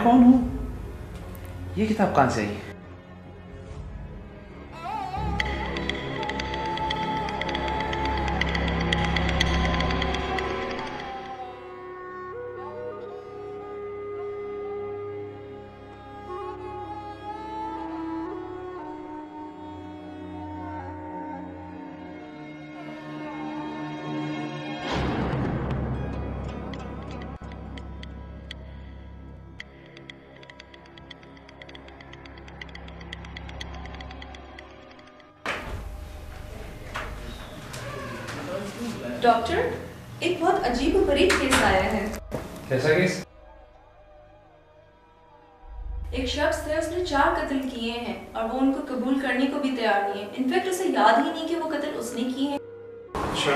कौन हूं? ये किताब कहां से आई? डॉक्टर, एक बहुत अजीब और गरीब केस आया है। कैसा केस? एक शख्स है, उसने 4 कत्ल किए हैं और वो उनको कबूल करने को भी तैयार नहीं है। इनफैक्ट उसे याद ही नहीं कि वो कत्ल उसने किए हैं। अच्छा।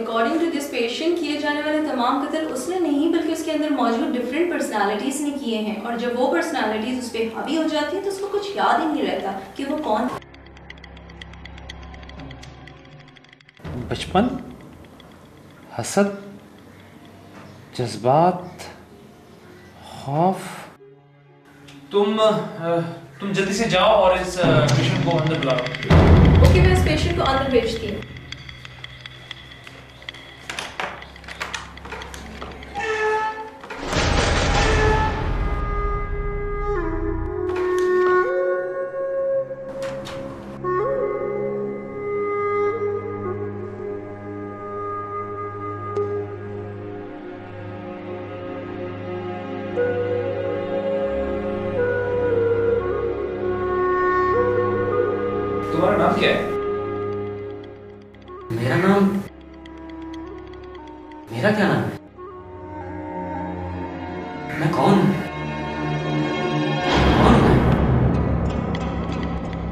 अकॉर्डिंग टू दिस पेशेंट, किए जाने वाले तमाम कत्ल उसने नहीं बल्कि उसके अंदर मौजूद डिफरेंट पर्सनालिटीज ने किए हैं, और जब वो पर्सनालिटीज उस पर हावी हो जाती है तो उसको कुछ याद ही नहीं रहता कि वो कौन। बचपन, हसद, जज्बात, खौफ। तुम जल्दी से जाओ और इस पेशेंट को अंदर बुलाओ। ओके, मैं इस पेशेंट को अंदर भेजती हूँ। तुम्हारा नाम क्या है? मेरा क्या नाम है? मैं कौन हूँ?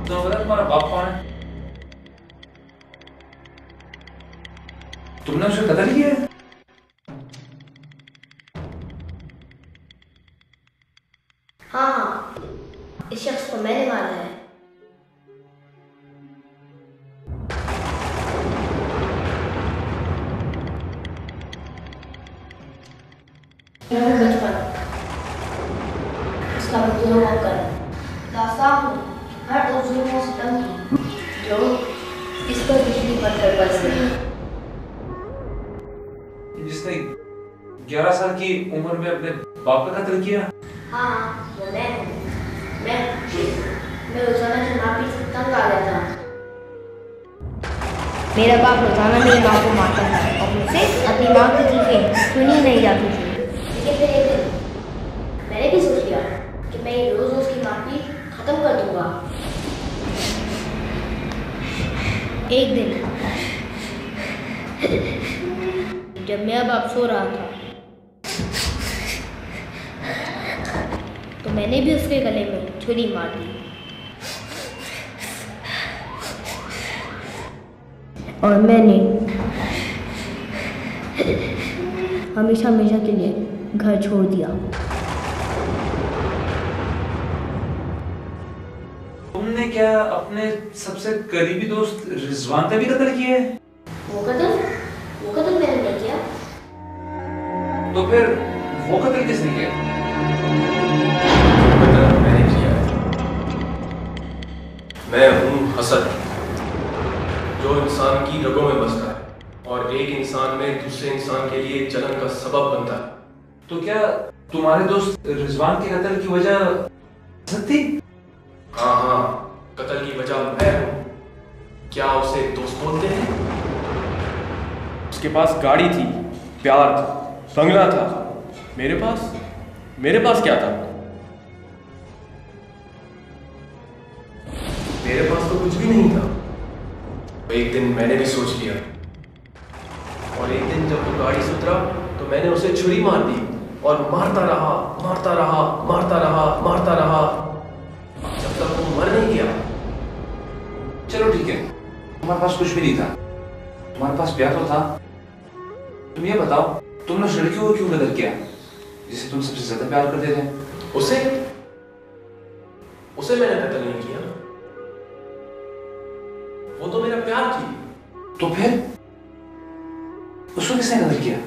तो पता तुम्हारा बाप कौन है? तुमने उसे कत्ल किया है? हाँ, इस शख्स को मैंने मारा है। बचपन उसका जुल्म होकर दास्तां हूँ हर उस जुल्म और सितम की जो इस पर बिजली पत्थर बरसे। जिसने 11 साल की उम्र में अपने बाप का कत्ल किया? हाँ, वो मैं हूँ। मैं रोजाना की माफी से तंग आ गया था। मेरा बाप रोजाना मेरी माँ को मारता था और मुझसे अपनी माँ की चीखें सुनी नहीं जाती थी। लेकिन फिर एक दिन मैंने भी सोच लिया कि मैं ये रोज रोज की माफी खत्म कर दूंगा। एक दिन जब मेरा बाप सो रहा था तो मैंने भी उसके गले में छुरी मार दी और मैंने हमेशा हमेशा के लिए घर छोड़ दिया। तुमने क्या अपने सबसे करीबी दोस्त रिजवान का भी कत्ल किया है? वो कत्ल मैंने नहीं किया। तो फिर वो कत्ल किसने किया? कत्ल मैंने किया है। मैं हूँ हसद, जो इंसान की रगों में बसता है और एक इंसान में दूसरे इंसान के लिए जलन का सबब बनता है। तो क्या तुम्हारे दोस्त रिजवान के कत्ल की वजह हसद थी? हाँ, कत्ल की वजह मैं हूँ। क्या उसे दोस्त बोलते हैं? उसके पास गाड़ी थी, प्यार था, बंगला था। मेरे पास क्या था? मेरे पास तो कुछ भी नहीं था। एक दिन मैंने भी सोच लिया और एक दिन जब वो गाड़ी से उतरा तो मैंने उसे छुरी मार दी और मारता रहा जब तक वो मर नहीं गया। चलो ठीक है, तुम्हारे पास कुछ भी नहीं था, तुम्हारे पास प्यार तो था। तुम ये बताओ, तुमने उस लड़की को क्यों कत्ल किया जिसे तुम सबसे ज्यादा प्यार करते थे? उसे मैंने कत्ल नहीं किया, वो तो मेरा प्यार थी। तो फिर उसको किसने कत्ल किया?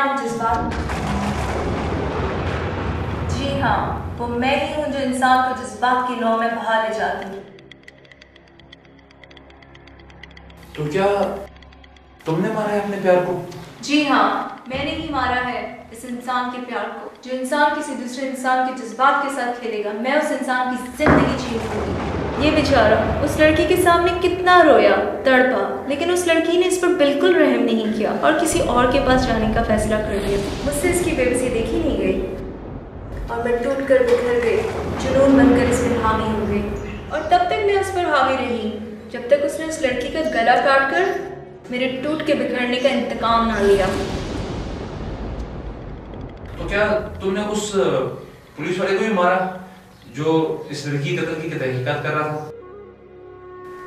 नाम जज्बात। जी हाँ, वो मैं ही हूँ जो इंसान को जज्बात की लौ में बहा ले जाती हूँ। तो क्या तुमने मारा है अपने प्यार को? जी हाँ, मैंने ही मारा है इस इंसान के प्यार को। जो इंसान किसी दूसरे इंसान के जज्बात के साथ खेलेगा, मैं उस इंसान की जिंदगी छीन लूंगी। ये बेचारा उस लड़की के सामने कितना रोया, तड़पा, लेकिन उस लड़की ने इस पर बिल्कुल रहम नहीं किया और किसी और के पास जाने का फैसला कर लिया। मुझसे इसकी बेबसी देखी नहीं गई और मैं टूट कर बिखर गई, जुनून बनकर इस पर हावी हो गई। और तब तक मैं उस पर हावी रही जब तक उसने उस लड़की का गला काट कर मेरे टूट के बिखरने का इंतकाम ना लिया। तो क्या तुमने उस पुलिस वाले को भी मारा जो इस लड़की कत्ल की तहकीकात कर रहा था?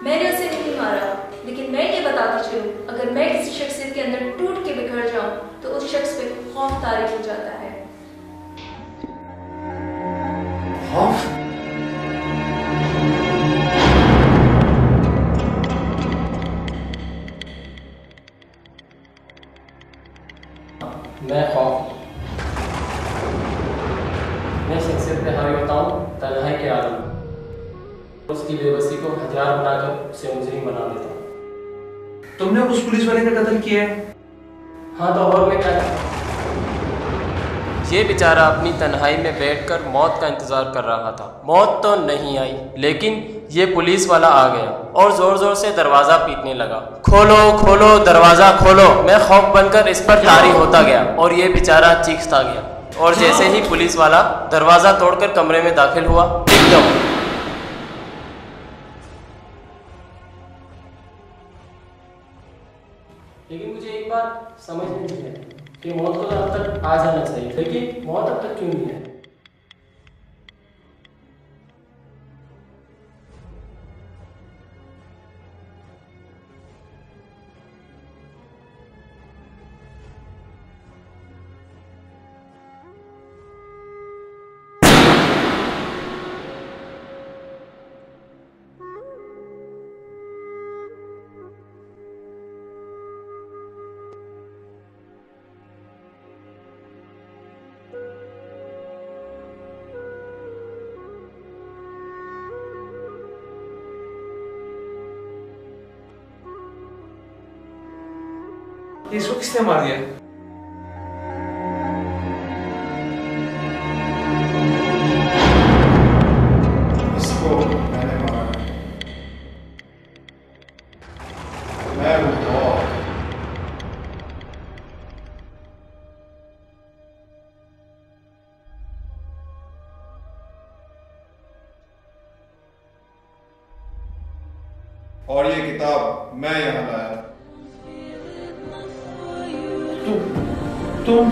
मैंने उसे नहीं मारा, लेकिन मैं ये बताती चलूं, अगर मैं किसी शख्सियत के अंदर टूट के बिखर जाऊं तो उस शख्स पे खौफ तारी हो जाता है। खौफ? मैं खौफ, मैं शख्सियत पे हावी होता हूँ तन्हाई के आलम में। उसकी बेबसी को हथियार बनाकर उसे मुजरिम बना देता हूँ। तुमने उस पुलिस वाले का कत्ल किया है? हाँ, तो और मैं क्या करूं? ये बेचारा अपनी तन्हाई में बैठकर मौत का इंतजार कर रहा था। मौत तो नहीं आई, लेकिन ये पुलिस वाला आ गया और जोर जोर से दरवाजा पीटने लगा। खोलो खोलो, दरवाजा खोलो। मैं खौफ बनकर इस पर तारी होता गया और ये बेचारा चीखता गया। और जैसे ही पुलिस वाला दरवाजा तोड़कर कमरे में दाखिल हुआ, एकदम लेकिन मुझे एक बात समझ में नहीं है कि मौत को तो अब तक आ जाना चाहिए, लेकिन मौत अब तक क्यों नहीं है? इसको किसने मार दिया? इसको मैंने मारा है। मैं हूँ खौफ। और ये किताब मैं यहाँ लाया। तुम